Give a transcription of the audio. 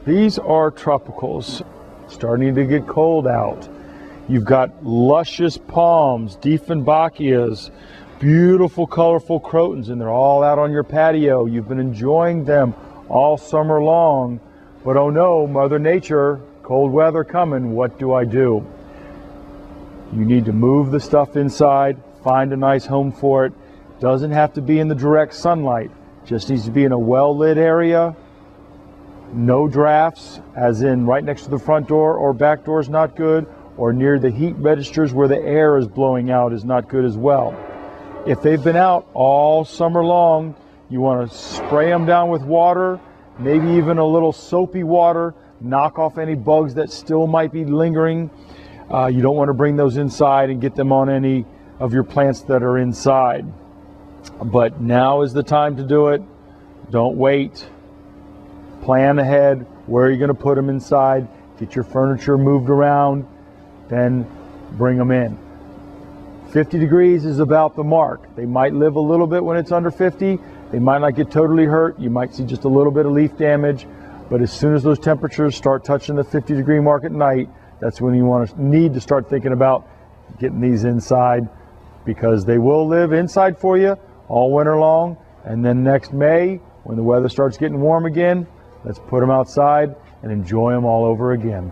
These are tropicals, starting to get cold out. You've got luscious palms, Dieffenbachias, beautiful colorful crotons, and they're all out on your patio. You've been enjoying them all summer long, but oh no, Mother Nature, cold weather coming, what do I do? You need to move the stuff inside, find a nice home for it. Doesn't have to be in the direct sunlight, just needs to be in a well-lit area. No drafts, as in right next to the front door or back door is not good, or near the heat registers where the air is blowing out is not good as well. If they've been out all summer long, you want to spray them down with water, maybe even a little soapy water, knock off any bugs that still might be lingering. You don't want to bring those inside and get them on any of your plants that are inside. But now is the time to do it. Don't wait. Plan ahead. Where are you going to put them inside? Get your furniture moved around, then bring them in. 50 degrees is about the mark. They might live a little bit when it's under 50. They might not get totally hurt. You might see just a little bit of leaf damage. But as soon as those temperatures start touching the 50-degree mark at night, that's when you need to start thinking about getting these inside, because they will live inside for you all winter long. And then next May, when the weather starts getting warm again, let's put them outside and enjoy them all over again.